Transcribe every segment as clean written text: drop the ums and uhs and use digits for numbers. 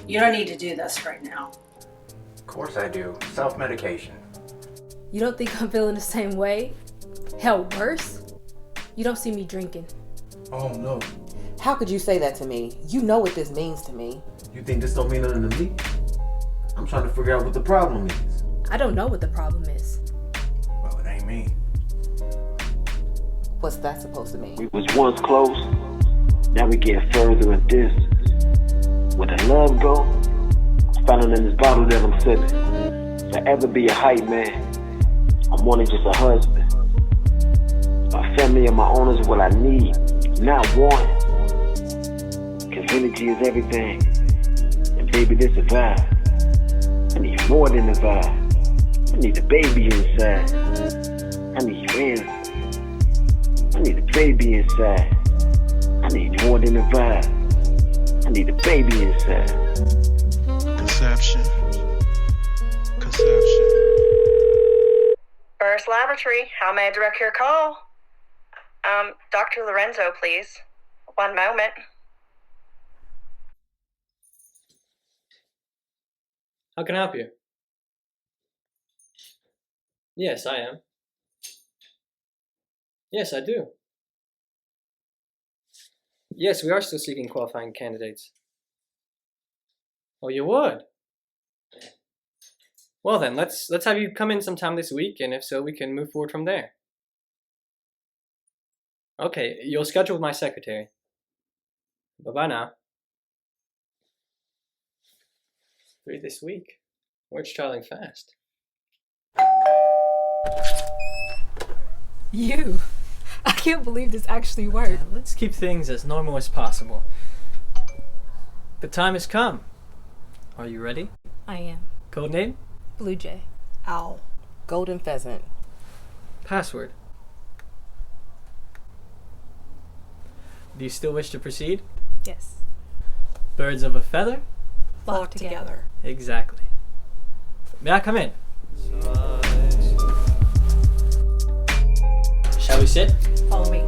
You don't need to do this right now. Of course I do. Self-medication. You don't think I'm feeling the same way? Hell, worse? You don't see me drinking. Oh no. How could you say that to me? You know what this means to me. You think this don't mean nothing to me? I'm trying to figure out what the problem is. I don't know what the problem is. Well, it ain't me. What's that supposed to mean? We was once close, now we get further in distance. Where the love go, found in this bottle that I'm sipping. Forever be a hype man, I'm more than just a husband. My family and my own is what I need, not one. Cause energy is everything, and baby this a vibe. I need more than a vibe, I need a baby inside. I need friends. I need a baby inside. I need more than a vibe. I need a baby inside. Conception. First Laboratory, how may I direct your call? Dr. Lorenzo, please. One moment. How can I help you? Yes, I am. Yes, I do. Yes, we are still seeking qualifying candidates. Oh, you would? Well then, let's have you come in sometime this week, and if so, we can move forward from there. Okay, you'll schedule with my secretary. Bye-bye now. 3 this week. Word's traveling fast. You! I can't believe this actually worked. Let's keep things as normal as possible. The time has come. Are you ready? I am. Codename? Blue Jay. Owl. Golden pheasant. Password. Do you still wish to proceed? Yes. Birds of a feather? Flock together. Exactly. May I come in? Shall we sit? Follow me.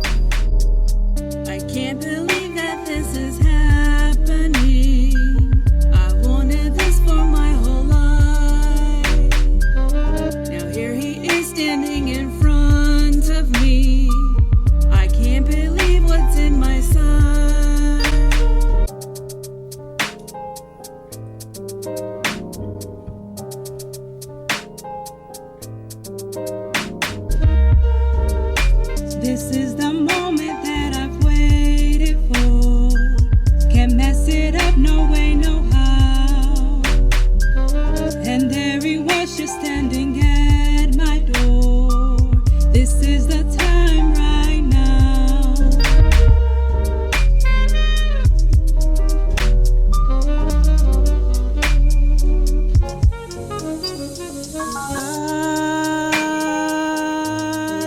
I can't believe that this is happening. I wanted this for my whole life. Now here he is standing in front of me. I can't believe what's in my sight. This is the moment that I've waited for. Can't mess it up, no way, no how. And there he was, just standing at my door. This is the time right now.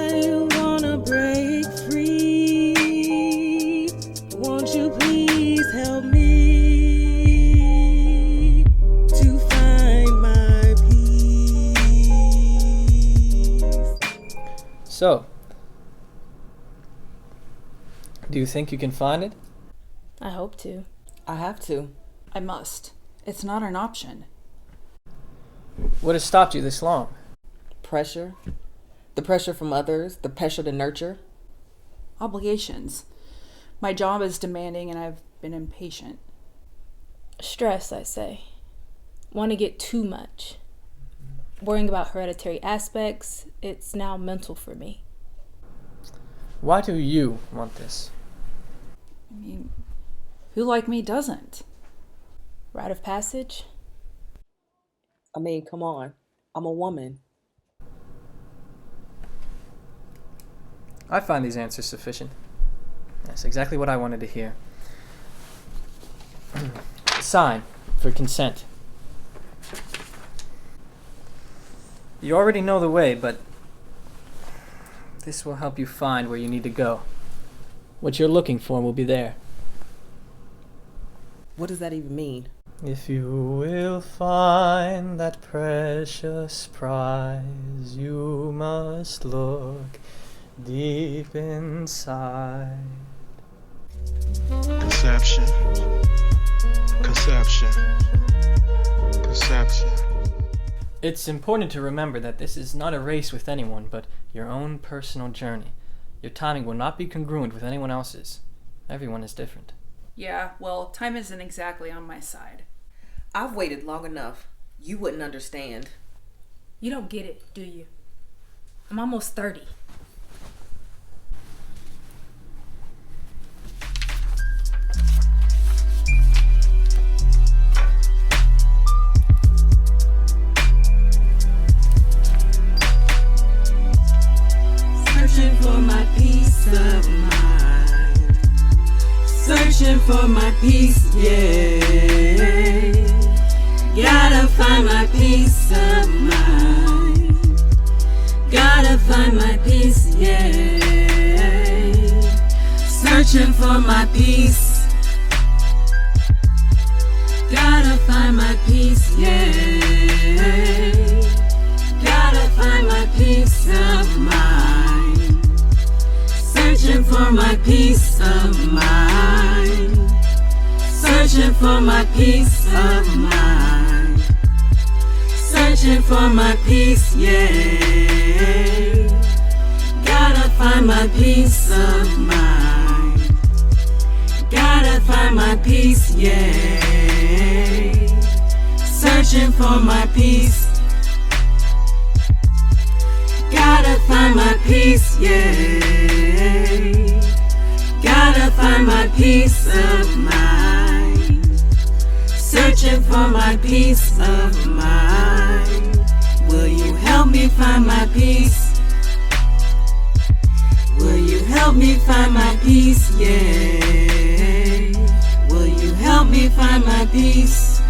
I wanna break free. Won't you please help me to find my peace? So, do you think you can find it? I hope to. I have to. I must. It's not an option. What has stopped you this long? Pressure. The pressure from others. The pressure to nurture. Obligations. My job is demanding and I've been impatient. Stress, I say. Want to get too much. Worrying about hereditary aspects, it's now mental for me. Why do you want this? I mean, who like me doesn't? Rite of passage? I mean, come on. I'm a woman. I find these answers sufficient. That's exactly what I wanted to hear. Sign for consent. You already know the way, but this will help you find where you need to go. What you're looking for will be there. What does that even mean? If you will find that precious prize, you must look deep inside. Conception. Deception. It's important to remember that this is not a race with anyone, but your own personal journey. Your timing will not be congruent with anyone else's. Everyone is different. Yeah, well, time isn't exactly on my side. I've waited long enough. You wouldn't understand. You don't get it, do you? I'm almost 30. Searching for my peace of mind. Searching for my peace, yeah. Gotta find my peace of mind. Gotta find my peace, yeah. Searching for my peace. Gotta find my peace, yeah. Gotta find my peace of mind. Searching for my peace of mind. Searching for my peace of mind. Searching for my peace, yeah. Gotta find my peace of mind. Gotta find my peace, yeah. Searching for my peace. Gotta find my peace, yeah. Gotta find my peace of mind. Searching for my peace of mind. Will you help me find my peace? Will you help me find my peace, yeah? Will you help me find my peace?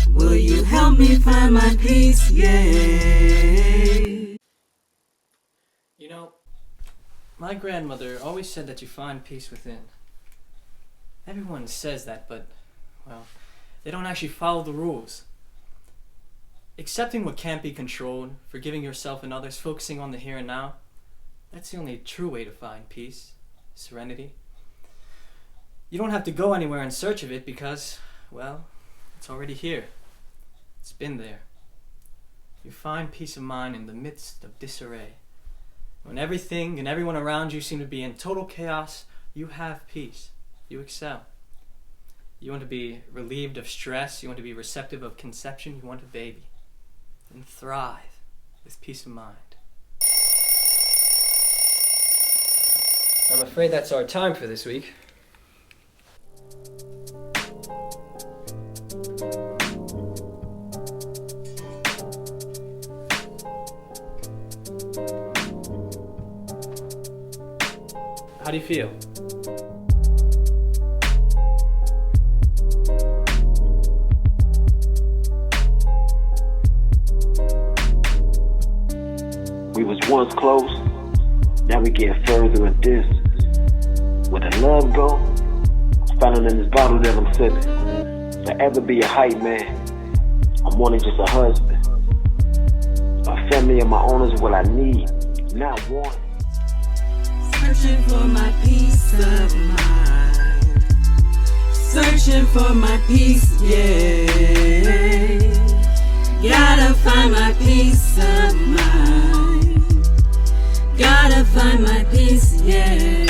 Will you help me find my peace, yeah? You know, my grandmother always said that you find peace within. Everyone says that, but, well, they don't actually follow the rules. Accepting what can't be controlled, forgiving yourself and others, focusing on the here and now, that's the only true way to find peace, serenity. You don't have to go anywhere in search of it because, well, it's already here. It's been there. You find peace of mind in the midst of disarray. When everything and everyone around you seem to be in total chaos, you have peace. You excel. You want to be relieved of stress. You want to be receptive of conception. You want a baby. And thrive with peace of mind. I'm afraid that's our time for this week. How do you feel? We was once close, now we get further in distance. Where the love go, I'm finding in this bottle that I'm sipping. Forever be a hype man, I'm more than just a husband. My family and my owners what I need, not want. Searching for my peace of mind. Searching for my peace, yeah. Gotta find my peace of mind. Gotta find my peace, yeah.